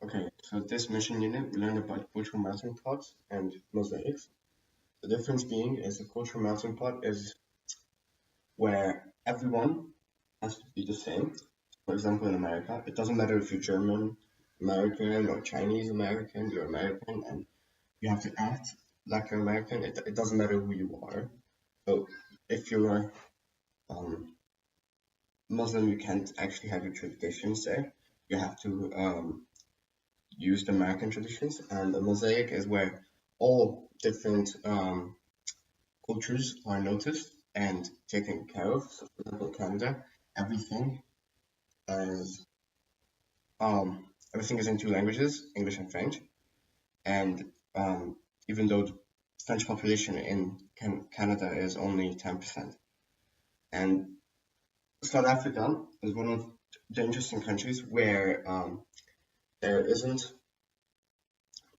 Okay, so this mission unit, we learned about cultural melting pots and mosaics. The difference being is a cultural melting pot is where everyone has to be the same. For example, in America, it doesn't matter if you're German American or Chinese American, you're American and you have to act like you're American. It doesn't matter who you are. So if you're Muslim, you can't actually have your traditions there. You have to use the American traditions, and the mosaic is where all different cultures are noticed and taken care of. So, for example, Canada, everything is everything is in two languages, English and French. And even though the French population in Canada is only 10%, and South Africa is one of the interesting countries where there isn't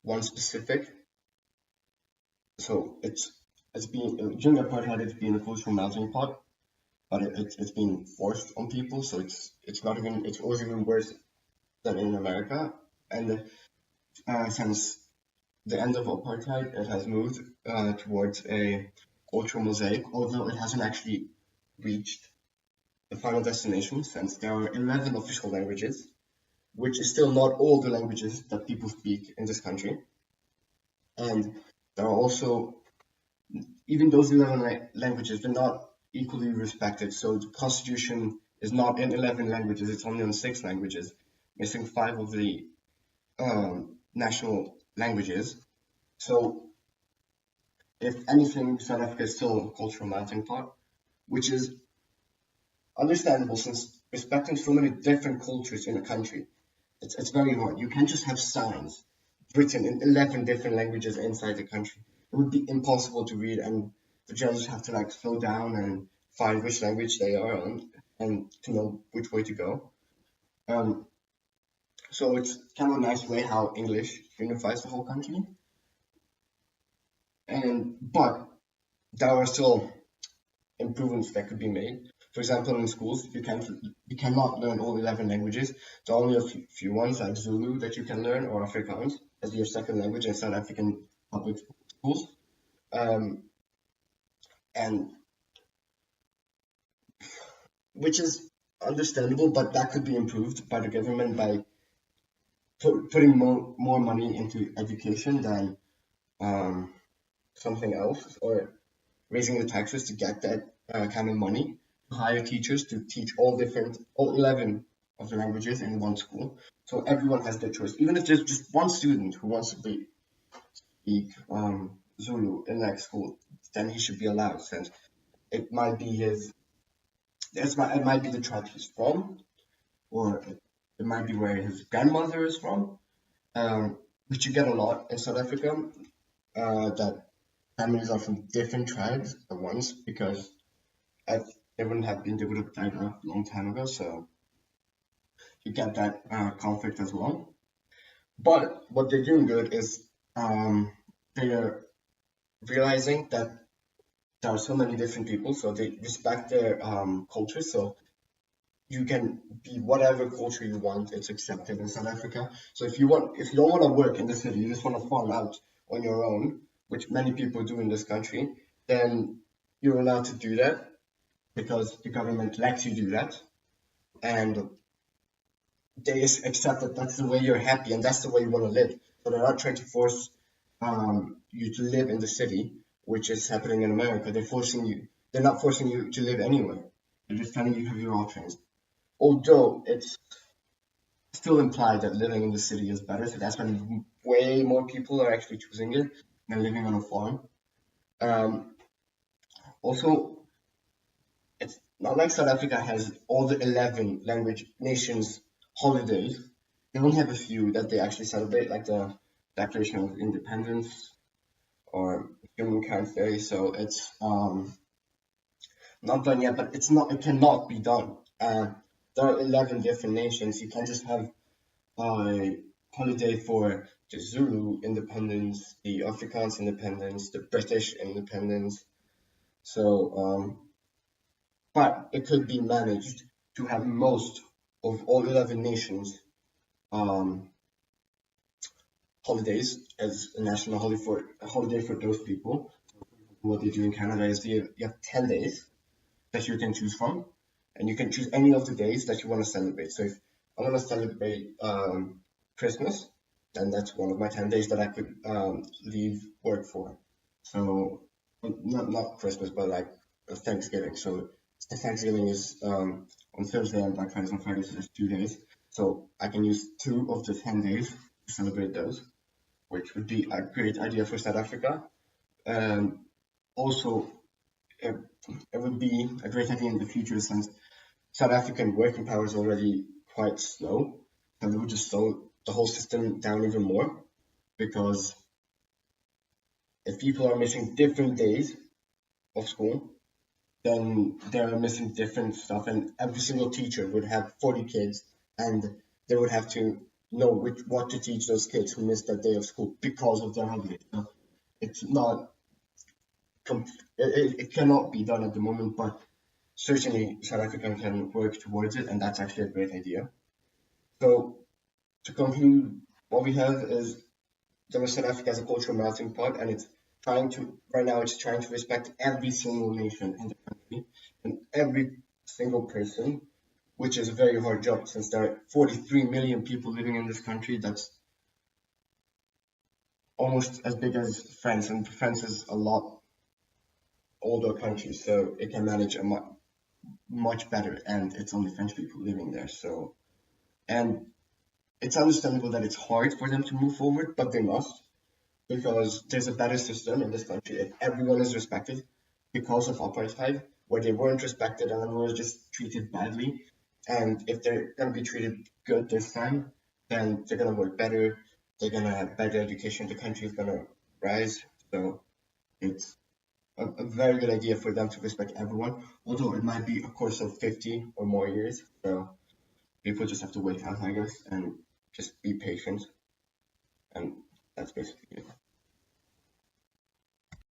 one specific. So it's been during apartheid, it's been a cultural melting pot, but it's been forced on people. So it's not even it's always even worse than in America. And since the end of apartheid, it has moved towards a cultural mosaic, although it hasn't actually reached the final destination, since there are 11 official languages, which is still not all the languages that people speak in this country. And there are also, even those 11 languages, they're not equally respected. So the constitution is not in 11 languages, it's only on 6 languages, missing 5 of the national languages. So if anything, South Africa is still a cultural melting pot, which is understandable since respecting so many different cultures in a country, it's very hard. You can't just have signs written in 11 different languages inside the country. It would be impossible to read, and the judges have to like slow down and find which language they are on and to know which way to go. Um, so it's kind of a nice way how English unifies the whole country. And but there are still improvements that could be made. For example, in schools, you cannot learn all 11 languages. There are only a few ones like Zulu that you can learn or Afrikaans as your second language in South African public schools. Um, and which is understandable, but that could be improved by the government by putting more money into education than um, something else, or raising the taxes to get that kind of money, to hire teachers to teach all 11 of the languages in one school. So everyone has their choice. Even if there's just one student who wants to speak Zulu in that school, then he should be allowed, since it might be it might be the tribe he's from, or it might be where his grandmother is from, which you get a lot in South Africa, that families are from different tribes at once, because if they wouldn't have been, they would have died a long time ago. So you get that conflict as well. But what they're doing good is they're realizing that there are so many different people, so they respect their culture. So you can be whatever culture you want; it's accepted in South Africa. So if you don't want to work in the city, you just want to farm out on your own, which many people do in this country, then you're allowed to do that because the government lets you do that, and they accept that that's the way you're happy and that's the way you want to live. So they're not trying to force you to live in the city, which is happening in America. They're not forcing you to live anywhere. They're just telling you have your options. Although it's still implied that living in the city is better, so that's when way more people are actually choosing it than living on a farm. Um, Also, it's not like South Africa has all the 11 language nations holidays. They only have a few that they actually celebrate, like the Declaration of Independence or Humankind Day. So it's not done yet, but it cannot be done. There are 11 different nations. You can't just have a holiday for the Zulu independence, the Afrikaans independence, the British independence. So but it could be managed to have most of all 11 nations um, holidays as a national holiday for those people. What they do in Canada is you have 10 days that you can choose from, and you can choose any of the days that you want to celebrate. So if I want to celebrate Christmas, then that's one of my 10 days that I could leave work for. So not Christmas, but like Thanksgiving. So the Thanksgiving is on Thursday and Black Friday on Friday, so there's 2 days. So I can use 2 of the 10 days to celebrate those, which would be a great idea for South Africa. Also, it, it would be a great idea in the future since South African working power is already quite slow, and it would just slow the whole system down even more because if people are missing different days of school, then they're missing different stuff, and every single teacher would have 40 kids, and they would have to know what to teach those kids who missed that day of school because of their holiday. So it's not, it cannot be done at the moment, but certainly South Africa can work towards it, and that's actually a great idea. So to conclude, what we have is South Africa as a cultural melting pot, and it's trying to respect every single nation in the country and every single person, which is a very hard job since there are 43 million people living in this country. That's almost as big as France, and France is a lot older country, so it can manage a much better, and it's only French people living there. So, and it's understandable that it's hard for them to move forward, but they must, because there's a better system in this country if everyone is respected because of apartheid, where they weren't respected and everyone was just treated badly. And if they're going to be treated good this time, then they're going to work better, they're going to have better education, the country is going to rise. So it's a very good idea for them to respect everyone, although it might be a course of 50 or more years. So people just have to wait out, I guess, and just be patient. And that's basically it.